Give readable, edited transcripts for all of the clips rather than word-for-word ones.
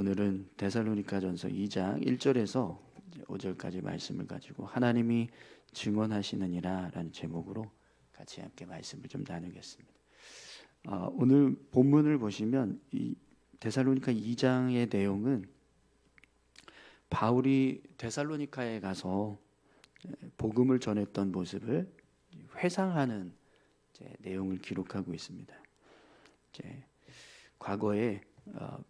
오늘은 데살로니가전서 2장 1절에서 5절까지 말씀을 가지고 하나님이 증언하시느니라 라는 제목으로 같이 함께 말씀을 좀 나누겠습니다. 오늘 본문을 보시면 이 데살로니가 2장의 내용은 바울이 데살로니가에 가서 복음을 전했던 모습을 회상하는 내용을 기록하고 있습니다. 과거에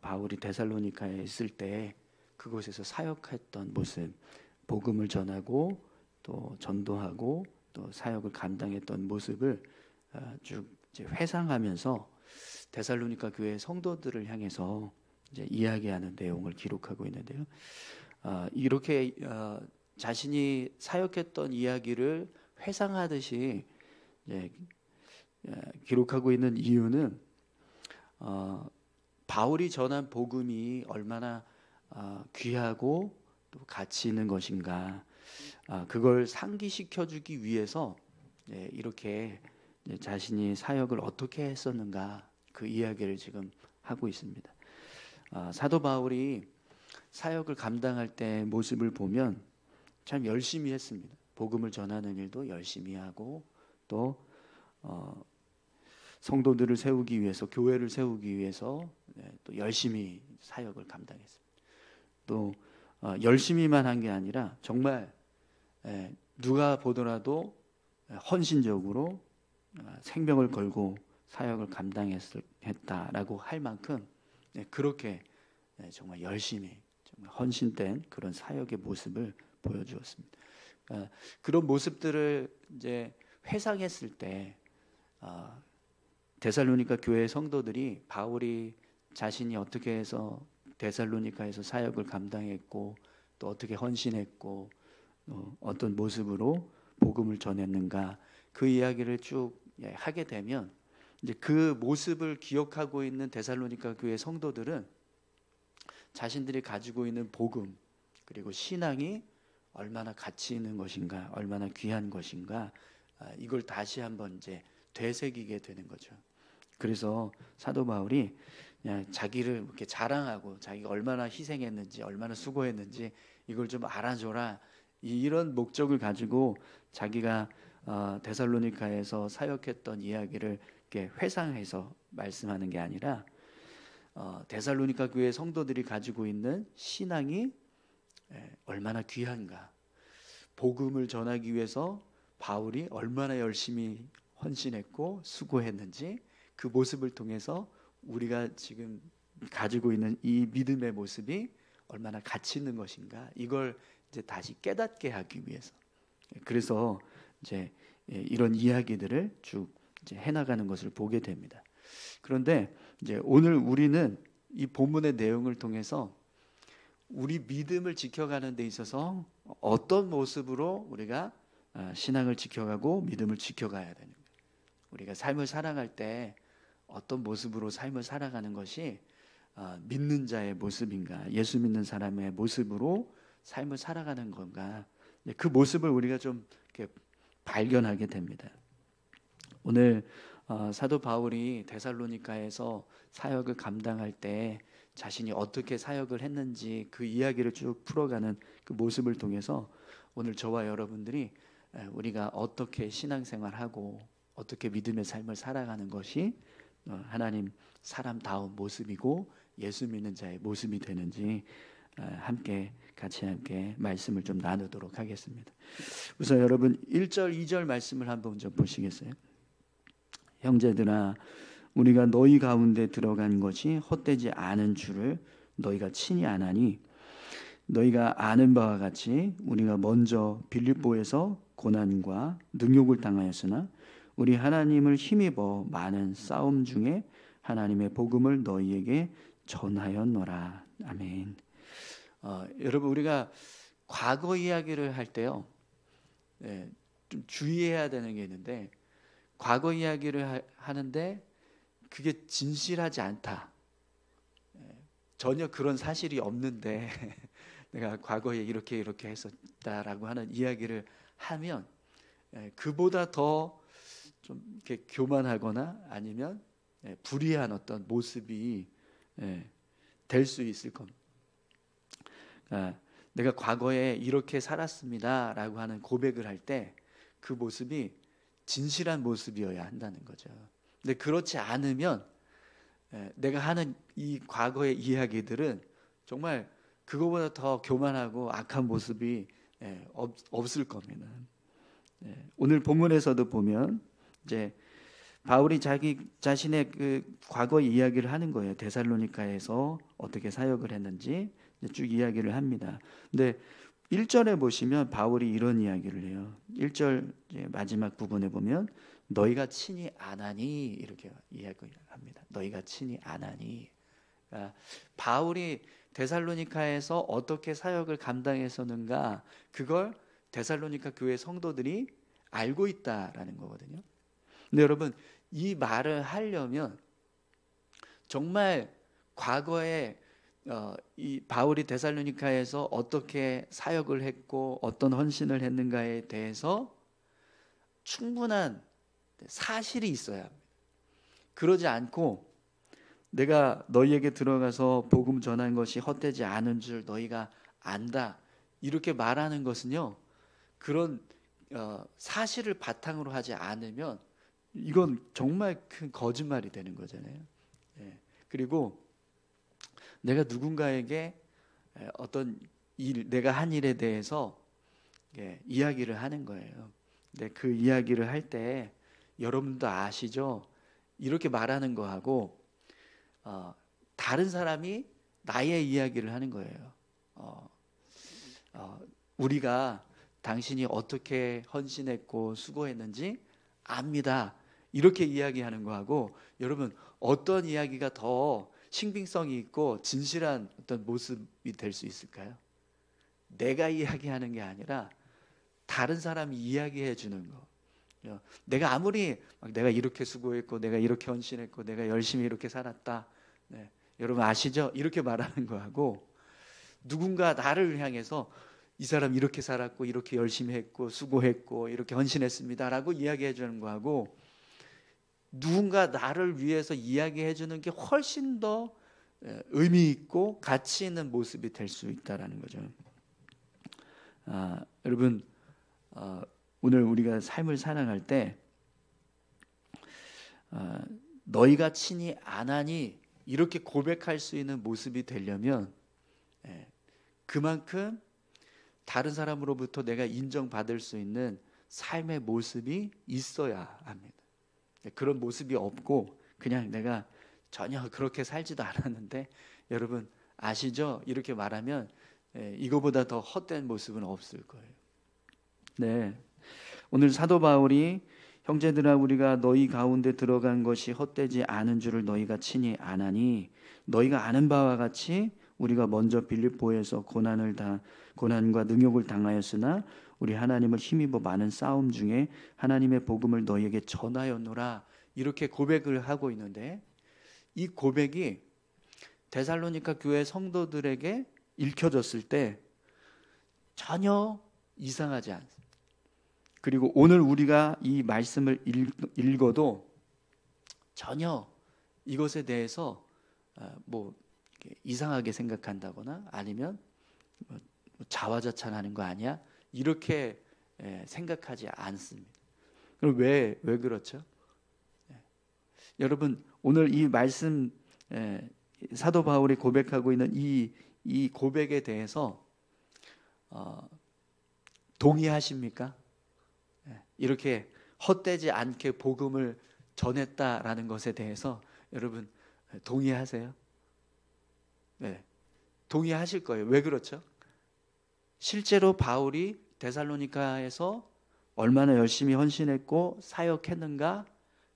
바울이 데살로니가에 있을 때 그곳에서 사역했던 모습, 복음을 전하고 또 전도하고 또 사역을 감당했던 모습을 쭉 회상하면서 데살로니가 교회 성도들을 향해서 이야기하는 내용을 기록하고 있는데요. 이렇게 자신이 사역했던 이야기를 회상하듯이 기록하고 있는 이유는 바울이 전한 복음이 얼마나 귀하고 또 가치 있는 것인가, 그걸 상기시켜주기 위해서 이렇게 자신이 사역을 어떻게 했었는가 그 이야기를 지금 하고 있습니다. 사도 바울이 사역을 감당할 때 모습을 보면 참 열심히 했습니다. 복음을 전하는 일도 열심히 하고 또 성도들을 세우기 위해서, 교회를 세우기 위해서 또 열심히 사역을 감당했습니다. 또 열심히만 한 게 아니라 정말 누가 보더라도 헌신적으로 생명을 걸고 사역을 감당했다라고 할 만큼 그렇게 정말 열심히 정말 헌신된 그런 사역의 모습을 보여주었습니다. 그런 모습들을 이제 회상했을 때 데살로니가 교회 성도들이 바울이 자신이 어떻게 해서 데살로니가에서 사역을 감당했고 또 어떻게 헌신했고 어떤 모습으로 복음을 전했는가 그 이야기를 쭉 하게 되면 이제 그 모습을 기억하고 있는 데살로니가 교회 성도들은 자신들이 가지고 있는 복음 그리고 신앙이 얼마나 가치 있는 것인가, 얼마나 귀한 것인가, 이걸 다시 한번 이제 되새기게 되는 거죠. 그래서 사도 바울이 그냥 자기를 이렇게 자랑하고 자기가 얼마나 희생했는지, 얼마나 수고했는지 이걸 좀 알아줘라, 이런 목적을 가지고 자기가 데살로니가에서 사역했던 이야기를 이렇게 회상해서 말씀하는 게 아니라 데살로니가 교회 성도들이 가지고 있는 신앙이 얼마나 귀한가, 복음을 전하기 위해서 바울이 얼마나 열심히 헌신했고 수고했는지 그 모습을 통해서 우리가 지금 가지고 있는 이 믿음의 모습이 얼마나 가치 있는 것인가, 이걸 이제 다시 깨닫게 하기 위해서, 그래서 이제 이런 이야기들을 쭉 이제 해나가는 것을 보게 됩니다. 그런데 이제 오늘 우리는 이 본문의 내용을 통해서 우리 믿음을 지켜가는 데 있어서 어떤 모습으로 우리가 신앙을 지켜가고 믿음을 지켜가야 되는 거예요. 우리가 삶을 살아갈 때 어떤 모습으로 삶을 살아가는 것이 믿는 자의 모습인가, 예수 믿는 사람의 모습으로 삶을 살아가는 건가, 그 모습을 우리가 좀 이렇게 발견하게 됩니다. 오늘 사도 바울이 데살로니가에서 사역을 감당할 때 자신이 어떻게 사역을 했는지 그 이야기를 쭉 풀어가는 그 모습을 통해서 오늘 저와 여러분들이 우리가 어떻게 신앙생활하고 어떻게 믿음의 삶을 살아가는 것이 하나님 사람다운 모습이고 예수 믿는 자의 모습이 되는지 같이 함께 말씀을 좀 나누도록 하겠습니다. 우선 여러분 1절 2절 말씀을 한번 좀 보시겠어요? 형제들아, 우리가 너희 가운데 들어간 것이 헛되지 않은 줄을 너희가 친히 아나니 너희가 아는 바와 같이 우리가 먼저 빌립보에서 고난과 능욕을 당하였으나 우리 하나님을 힘입어 많은 싸움 중에 하나님의 복음을 너희에게 전하였노라. 아멘. 여러분, 우리가 과거 이야기를 할 때요, 좀 주의해야 되는 게 있는데, 과거 이야기를 하는데 그게 진실하지 않다, 전혀 그런 사실이 없는데 내가 과거에 이렇게 했었다라고 하는 이야기를 하면 그보다 더 좀 이렇게 교만하거나 아니면 불의한 어떤 모습이 될 수 있을 겁니다. 내가 과거에 이렇게 살았습니다라고 하는 고백을 할 때 그 모습이 진실한 모습이어야 한다는 거죠. 근데 그렇지 않으면 내가 하는 이 과거의 이야기들은 정말 그거보다 더 교만하고 악한 모습이 없을 겁니다. 오늘 본문에서도 보면 이제 바울이 자기 자신의 그 과거 이야기를 하는 거예요. 데살로니가에서 어떻게 사역을 했는지 쭉 이야기를 합니다. 근데 1절에 보시면 바울이 이런 이야기를 해요. 1절 마지막 부분에 보면 너희가 친히 아나니 이렇게 이야기합니다. 너희가 친히 아나니. 그러니까 바울이 데살로니가에서 어떻게 사역을 감당했었는가 그걸 데살로니가 교회 성도들이 알고 있다라는 거거든요. 근데 여러분 이 말을 하려면 정말 과거에 이 바울이 데살로니가에서 어떻게 사역을 했고 어떤 헌신을 했는가에 대해서 충분한 사실이 있어야 합니다. 그러지 않고 내가 너희에게 들어가서 복음 전한 것이 헛되지 않은 줄 너희가 안다 이렇게 말하는 것은요 그런 사실을 바탕으로 하지 않으면 이건 정말 큰 거짓말이 되는 거잖아요. 그리고 내가 누군가에게 어떤 일, 내가 한 일에 대해서 이야기를 하는 거예요. 근데 그 이야기를 할 때 여러분도 아시죠? 이렇게 말하는 거하고 다른 사람이 나의 이야기를 하는 거예요. 우리가 당신이 어떻게 헌신했고 수고했는지 압니다. 이렇게 이야기하는 거하고 여러분 어떤 이야기가 더 신빙성이 있고 진실한 어떤 모습이 될 수 있을까요? 내가 이야기하는 게 아니라 다른 사람이 이야기해 주는 거. 내가 아무리 내가 이렇게 수고했고 내가 이렇게 헌신했고 내가 열심히 이렇게 살았다. 여러분 아시죠? 이렇게 말하는 거하고 누군가 나를 향해서 이 사람 이렇게 살았고 이렇게 열심히 했고 수고했고 이렇게 헌신했습니다라고 이야기해 주는 거하고 누군가 나를 위해서 이야기해 주는 게 훨씬 더 의미 있고 가치 있는 모습이 될 수 있다라는 거죠. 여러분 오늘 우리가 삶을 살아갈 때 너희가 친히 아나니 이렇게 고백할 수 있는 모습이 되려면 그만큼 다른 사람으로부터 내가 인정받을 수 있는 삶의 모습이 있어야 합니다. 그런 모습이 없고 그냥 내가 전혀 그렇게 살지도 않았는데 여러분 아시죠? 이렇게 말하면 이거보다 더 헛된 모습은 없을 거예요. 네, 오늘 사도 바울이 형제들아 우리가 너희 가운데 들어간 것이 헛되지 않은 줄을 너희가 친히 아나니 너희가 아는 바와 같이 우리가 먼저 빌립보에서 고난과 능욕을 당하였으나 우리 하나님을 힘입어 많은 싸움 중에 하나님의 복음을 너희에게 전하였노라 이렇게 고백을 하고 있는데 이 고백이 데살로니가 교회 성도들에게 읽혀졌을 때 전혀 이상하지 않습니다. 그리고 오늘 우리가 이 말씀을 읽어도 전혀 이것에 대해서 뭐 이상하게 생각한다거나 아니면 자화자찬하는 거 아니야? 이렇게 생각하지 않습니다. 그럼 왜 그렇죠? 여러분 오늘 이 말씀 사도 바울이 고백하고 있는 이 고백에 대해서 동의하십니까? 이렇게 헛되지 않게 복음을 전했다라는 것에 대해서 여러분 동의하세요? 네, 동의하실 거예요. 왜 그렇죠? 실제로 바울이 데살로니가에서 얼마나 열심히 헌신했고 사역했는가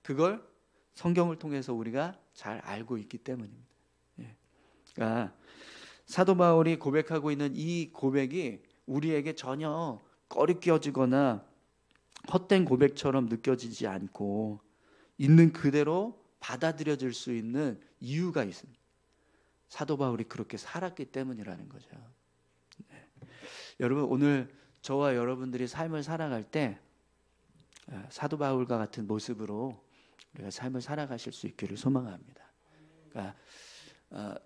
그걸 성경을 통해서 우리가 잘 알고 있기 때문입니다. 그러니까 사도 바울이 고백하고 있는 이 고백이 우리에게 전혀 꺼리껴지거나 헛된 고백처럼 느껴지지 않고 있는 그대로 받아들여질 수 있는 이유가 있습니다. 사도 바울이 그렇게 살았기 때문이라는 거죠. 여러분 오늘 저와 여러분들이 삶을 살아갈 때 사도 바울과 같은 모습으로 우리가 삶을 살아가실 수 있기를 소망합니다. 그러니까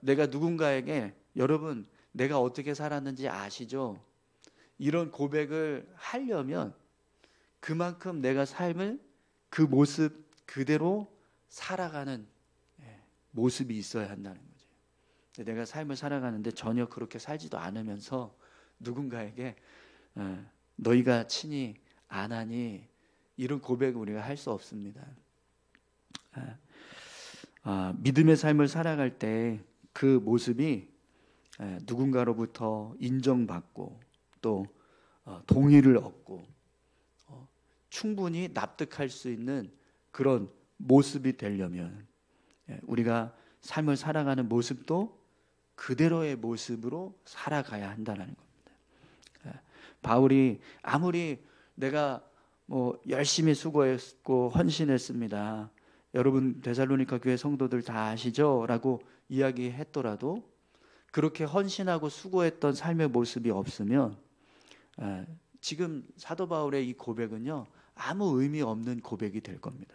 내가 누군가에게 여러분 내가 어떻게 살았는지 아시죠? 이런 고백을 하려면 그만큼 내가 삶을 그 모습 그대로 살아가는 모습이 있어야 한다는 거죠. 내가 삶을 살아가는데 전혀 그렇게 살지도 않으면서 누군가에게 너희가 친히 안 하니, 이런 고백을 우리가 할 수 없습니다. 믿음의 삶을 살아갈 때 그 모습이 누군가로부터 인정받고 또 동의를 얻고 충분히 납득할 수 있는 그런 모습이 되려면 우리가 삶을 살아가는 모습도 그대로의 모습으로 살아가야 한다는 겁니다. 바울이 아무리 내가 열심히 수고했고 헌신했습니다, 여러분 데살로니가 교회 성도들 다 아시죠? 라고 이야기했더라도 그렇게 헌신하고 수고했던 삶의 모습이 없으면 지금 사도 바울의 이 고백은요, 아무 의미 없는 고백이 될 겁니다.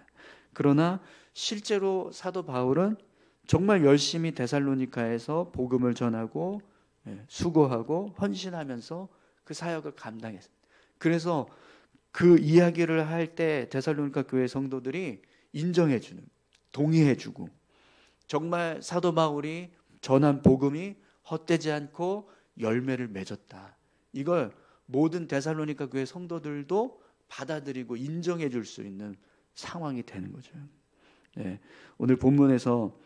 그러나 실제로 사도 바울은 정말 열심히 데살로니가에서 복음을 전하고 수고하고 헌신하면서 그 사역을 감당했습니다. 그래서 그 이야기를 할 때 데살로니가 교회 성도들이 인정해주는, 동의해주고, 정말 사도 바울이 전한 복음이 헛되지 않고 열매를 맺었다, 이걸 모든 데살로니가 교회 성도들도 받아들이고 인정해 줄 수 있는 상황이 되는 거죠. 오늘 본문에서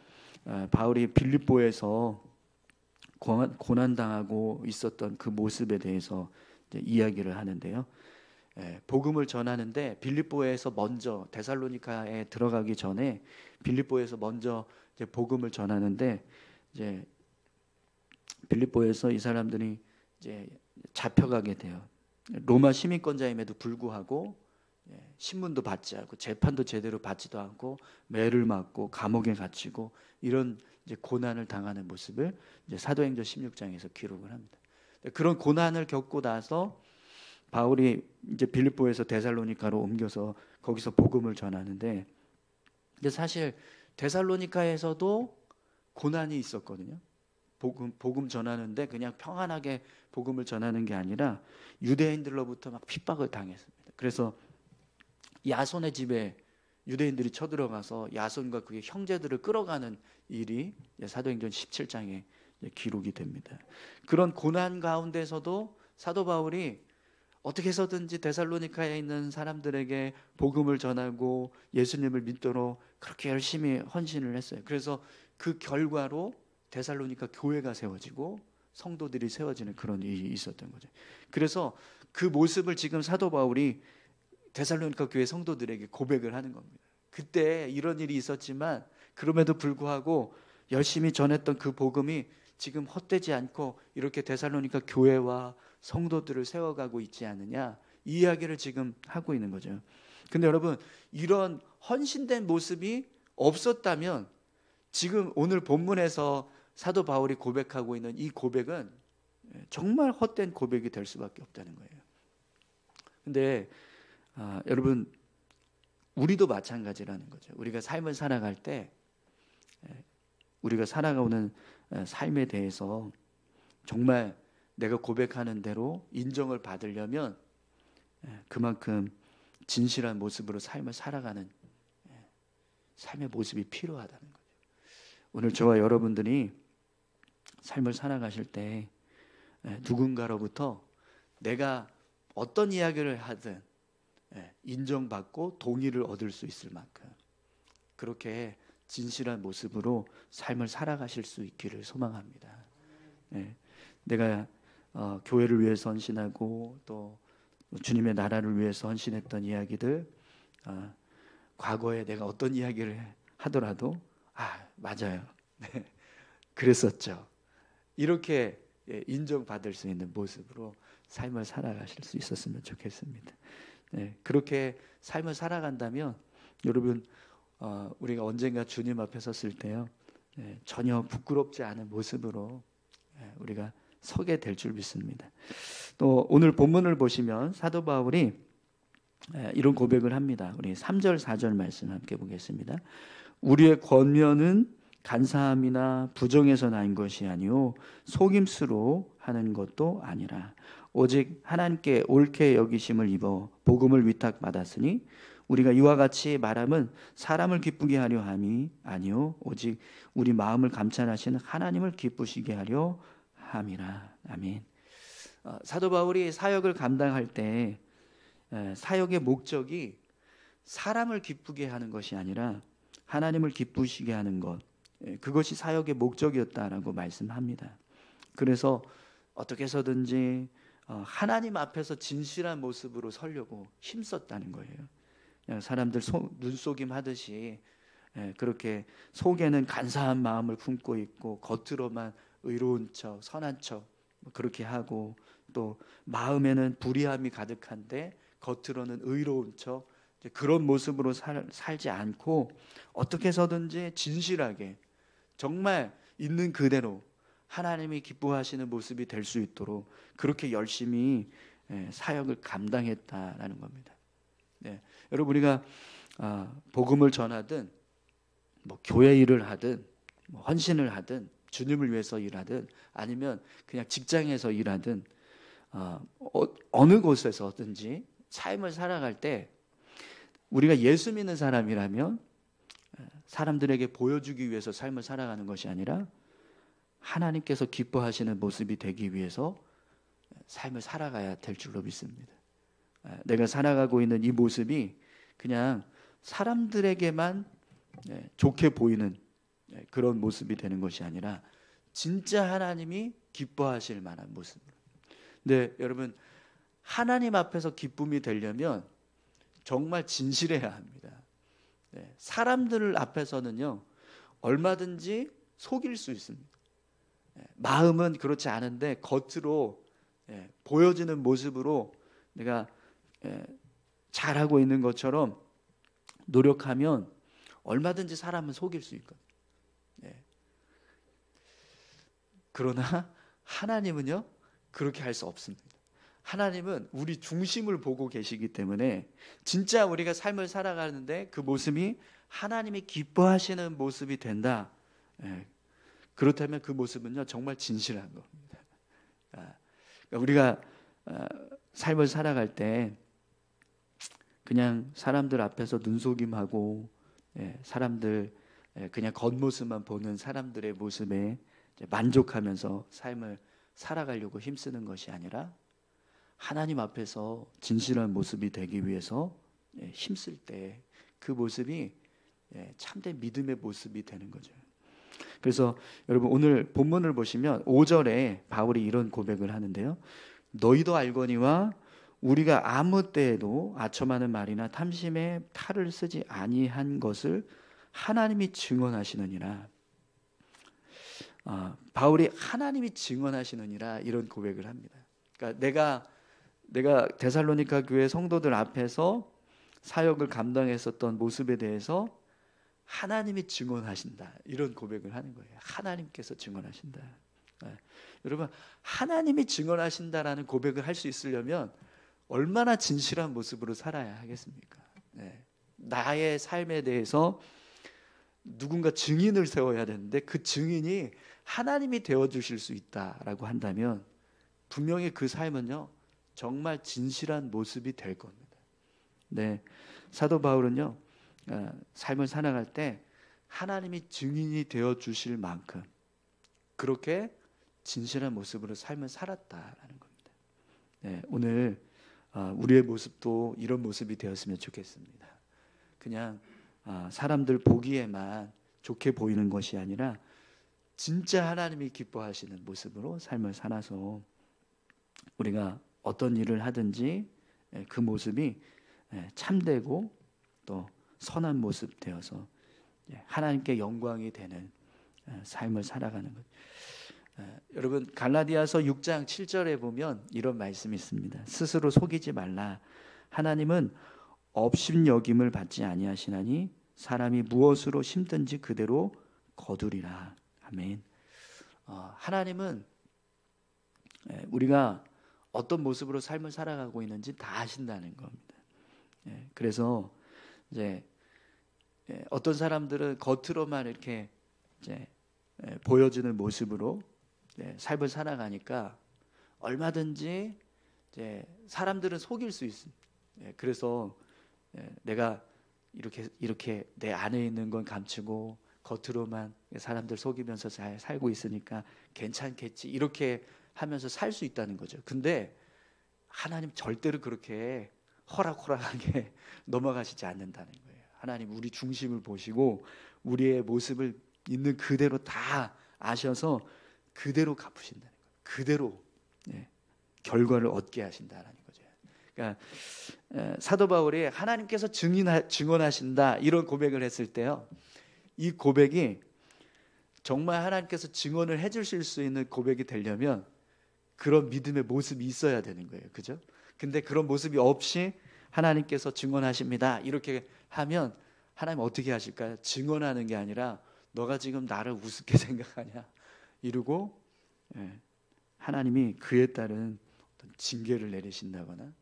바울이 빌립보에서 고난당하고 있었던 그 모습에 대해서 이야기를 하는데요. 복음을 전하는데 빌립보에서 먼저, 데살로니가에 들어가기 전에 빌립보에서 먼저 이제 복음을 전하는데, 이제 빌립보에서 이 사람들이 이제 잡혀가게 돼요. 로마 시민권자임에도 불구하고 신문도 받지 않고 재판도 제대로 받지도 않고 매를 맞고 감옥에 갇히고 이런 이제 고난을 당하는 모습을 이제 사도행전 16장에서 기록을 합니다. 그런 고난을 겪고 나서 바울이 이제 빌립보에서 데살로니가로 옮겨서 거기서 복음을 전하는데, 근데 사실 데살로니가에서도 고난이 있었거든요. 복음 전하는데 그냥 평안하게 복음을 전하는 게 아니라 유대인들로부터 막 핍박을 당했습니다. 그래서 야손의 집에 유대인들이 쳐들어가서 야손과 그의 형제들을 끌어가는 일이 사도행전 17장에 기록이 됩니다. 그런 고난 가운데서도 사도 바울이 어떻게 해서든지 데살로니가에 있는 사람들에게 복음을 전하고 예수님을 믿도록 그렇게 열심히 헌신을 했어요. 그래서 그 결과로 데살로니가 교회가 세워지고 성도들이 세워지는 그런 일이 있었던 거죠. 그래서 그 모습을 지금 사도 바울이 데살로니가 교회 성도들에게 고백을 하는 겁니다. 그때 이런 일이 있었지만 그럼에도 불구하고 열심히 전했던 그 복음이 지금 헛되지 않고 이렇게 데살로니가 교회와 성도들을 세워가고 있지 않느냐, 이 이야기를 지금 하고 있는 거죠. 근데 여러분, 이런 헌신된 모습이 없었다면 지금 오늘 본문에서 사도 바울이 고백하고 있는 이 고백은 정말 헛된 고백이 될 수밖에 없다는 거예요. 근데 여러분, 우리도 마찬가지라는 거죠. 우리가 삶을 살아갈 때 우리가 살아가는 삶에 대해서 정말 내가 고백하는 대로 인정을 받으려면 그만큼 진실한 모습으로 삶을 살아가는 삶의 모습이 필요하다는 거죠. 오늘 저와 여러분들이 삶을 살아가실 때 누군가로부터 내가 어떤 이야기를 하든 인정받고 동의를 얻을 수 있을 만큼 그렇게 진실한 모습으로 삶을 살아가실 수 있기를 소망합니다. 내가 교회를 위해서 헌신하고 또 주님의 나라를 위해서 헌신했던 이야기들, 과거에 내가 어떤 이야기를 하더라도 맞아요, 그랬었죠, 이렇게 인정받을 수 있는 모습으로 삶을 살아가실 수 있었으면 좋겠습니다. 그렇게 삶을 살아간다면 여러분, 우리가 언젠가 주님 앞에 섰을 때요, 전혀 부끄럽지 않은 모습으로 우리가 서게 될 줄 믿습니다. 또 오늘 본문을 보시면 사도 바울이 이런 고백을 합니다. 우리 3절 4절 말씀 함께 보겠습니다. 우리의 권면은 간사함이나 부정에서 난 것이 아니요 속임수로 하는 것도 아니라 오직 하나님께 옳게 여기심을 입어 복음을 위탁받았으니 우리가 이와 같이 말함은 사람을 기쁘게 하려 함이 아니요 오직 우리 마음을 감찰하시는 하나님을 기쁘시게 하려 함이라. 아멘. 사도 바울이 사역을 감당할 때 사역의 목적이 사람을 기쁘게 하는 것이 아니라 하나님을 기쁘시게 하는 것, 그것이 사역의 목적이었다라고 말씀합니다. 그래서 어떻게 해서든지 하나님 앞에서 진실한 모습으로 서려고 힘썼다는 거예요. 사람들 눈속임 하듯이 그렇게 속에는 간사한 마음을 품고 있고 겉으로만 의로운 척 선한 척 그렇게 하고 또 마음에는 불의함이 가득한데 겉으로는 의로운 척 그런 모습으로 살지 않고 어떻게 해서든지 진실하게 정말 있는 그대로 하나님이 기뻐하시는 모습이 될 수 있도록 그렇게 열심히 사역을 감당했다라는 겁니다. 여러분 우리가 복음을 전하든 뭐 교회 일을 하든 뭐 헌신을 하든 주님을 위해서 일하든 아니면 그냥 직장에서 일하든 어느 곳에서든지 삶을 살아갈 때 우리가 예수 믿는 사람이라면 사람들에게 보여주기 위해서 삶을 살아가는 것이 아니라 하나님께서 기뻐하시는 모습이 되기 위해서 삶을 살아가야 될 줄로 믿습니다. 내가 살아가고 있는 이 모습이 그냥 사람들에게만 좋게 보이는 그런 모습이 되는 것이 아니라 진짜 하나님이 기뻐하실 만한 모습으로. 근데 여러분 하나님 앞에서 기쁨이 되려면 정말 진실해야 합니다. 사람들 앞에서는요 얼마든지 속일 수 있습니다. 마음은 그렇지 않은데 겉으로 보여지는 모습으로 내가 잘하고 있는 것처럼 노력하면 얼마든지 사람은 속일 수 있거든요. 그러나 하나님은요 그렇게 할 수 없습니다. 하나님은 우리 중심을 보고 계시기 때문에 진짜 우리가 삶을 살아가는데 그 모습이 하나님이 기뻐하시는 모습이 된다. 그렇다면 그 모습은요 정말 진실한 겁니다. 우리가 삶을 살아갈 때 그냥 사람들 앞에서 눈속임하고 사람들 그냥 겉모습만 보는 사람들의 모습에 만족하면서 삶을 살아가려고 힘쓰는 것이 아니라 하나님 앞에서 진실한 모습이 되기 위해서 힘쓸 때 그 모습이 참된 믿음의 모습이 되는 거죠. 그래서 여러분 오늘 본문을 보시면 5절에 바울이 이런 고백을 하는데요. 너희도 알거니와 우리가 아무 때에도 아첨하는 말이나 탐심에 탈을 쓰지 아니한 것을 하나님이 증언하시느니라. 바울이 하나님이 증언하시느니라 이런 고백을 합니다. 그러니까 내가 데살로니가 교회 성도들 앞에서 사역을 감당했었던 모습에 대해서 하나님이 증언하신다 이런 고백을 하는 거예요. 하나님께서 증언하신다. 여러분 하나님이 증언하신다라는 고백을 할 수 있으려면 얼마나 진실한 모습으로 살아야 하겠습니까? 나의 삶에 대해서 누군가 증인을 세워야 되는데 그 증인이 하나님이 되어주실 수 있다라고 한다면 분명히 그 삶은요 정말 진실한 모습이 될 겁니다. 사도 바울은요 삶을 살아갈 때 하나님이 증인이 되어주실 만큼 그렇게 진실한 모습으로 삶을 살았다라는 겁니다. 오늘 우리의 모습도 이런 모습이 되었으면 좋겠습니다. 그냥 사람들 보기에만 좋게 보이는 것이 아니라 진짜 하나님이 기뻐하시는 모습으로 삶을 살아서 우리가 어떤 일을 하든지 그 모습이 참되고 또 선한 모습 되어서 하나님께 영광이 되는 삶을 살아가는 것. 여러분 갈라디아서 6장 7절에 보면 이런 말씀이 있습니다. 스스로 속이지 말라. 하나님은 업신여김을 받지 아니하시나니 사람이 무엇으로 심든지 그대로 거두리라. 아멘. 하나님은 우리가 어떤 모습으로 삶을 살아가고 있는지 다 아신다는 겁니다. 그래서 이제 어떤 사람들은 겉으로만 이렇게 이제 보여주는 모습으로 삶을 살아가니까 얼마든지 이제 사람들은 속일 수 있습니다. 그래서 내가 이렇게 내 안에 있는 건 감추고 겉으로만 사람들 속이면서 잘 살고 있으니까 괜찮겠지 이렇게 하면서 살 수 있다는 거죠. 근데 하나님 절대로 그렇게 호락호락하게 넘어가시지 않는다는 거예요. 하나님 우리 중심을 보시고 우리의 모습을 있는 그대로 다 아셔서 그대로 갚으신다는 거예요. 그대로 결과를 얻게 하신다는 거죠. 그러니까 사도 바울이 하나님께서 증언하신다 이런 고백을 했을 때요, 이 고백이 정말 하나님께서 증언을 해주실 수 있는 고백이 되려면 그런 믿음의 모습이 있어야 되는 거예요. 그죠? 근데 그런 모습이 없이 하나님께서 증언하십니다 이렇게 하면 하나님 어떻게 하실까요? 증언하는 게 아니라 너가 지금 나를 우습게 생각하냐 이러고 하나님이 그에 따른 어떤 징계를 내리신다거나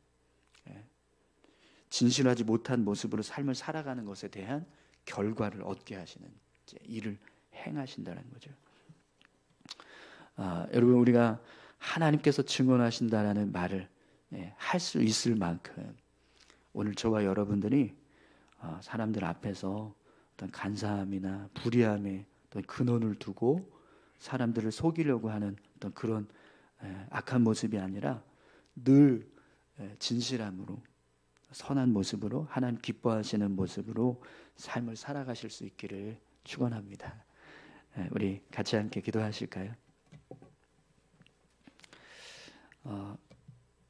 진실하지 못한 모습으로 삶을 살아가는 것에 대한 결과를 얻게 하시는 일을 행하신다는 거죠. 여러분 우리가 하나님께서 증언하신다라는 말을 할 수 있을 만큼 오늘 저와 여러분들이 사람들 앞에서 어떤 간사함이나 불의함에 어떤 근원을 두고 사람들을 속이려고 하는 어떤 그런 악한 모습이 아니라 늘 진실함으로 선한 모습으로 하나님 기뻐하시는 모습으로 삶을 살아가실 수 있기를 축원합니다. 우리 같이 함께 기도하실까요?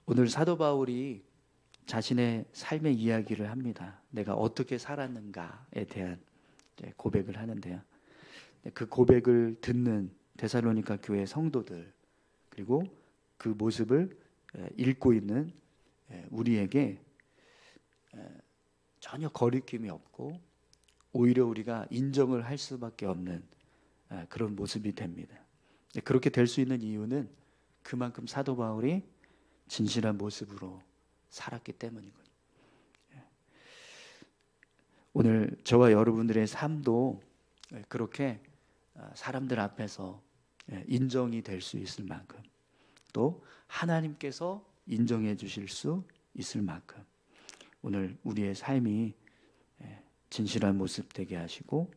오늘 사도 바울이 자신의 삶의 이야기를 합니다. 내가 어떻게 살았는가에 대한 고백을 하는데요. 그 고백을 듣는 데살로니가 교회 성도들 그리고 그 모습을 읽고 있는 우리에게 전혀 거리낌이 없고 오히려 우리가 인정을 할 수밖에 없는 그런 모습이 됩니다. 그렇게 될 수 있는 이유는 그만큼 사도 바울이 진실한 모습으로 살았기 때문이거든요. 오늘 저와 여러분들의 삶도 그렇게 사람들 앞에서 인정이 될 수 있을 만큼 또 하나님께서 인정해 주실 수 있을 만큼 오늘 우리의 삶이 진실한 모습 되게 하시고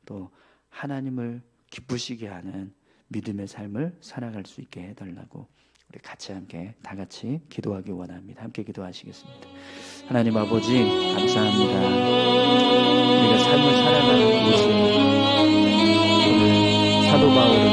또 하나님을 기쁘시게 하는 믿음의 삶을 살아갈 수 있게 해달라고 우리 같이 함께 다 같이 기도하기 원합니다. 함께 기도하시겠습니다. 하나님 아버지 감사합니다. 우리가 삶을 살아가는 모습 오늘 사도 바울은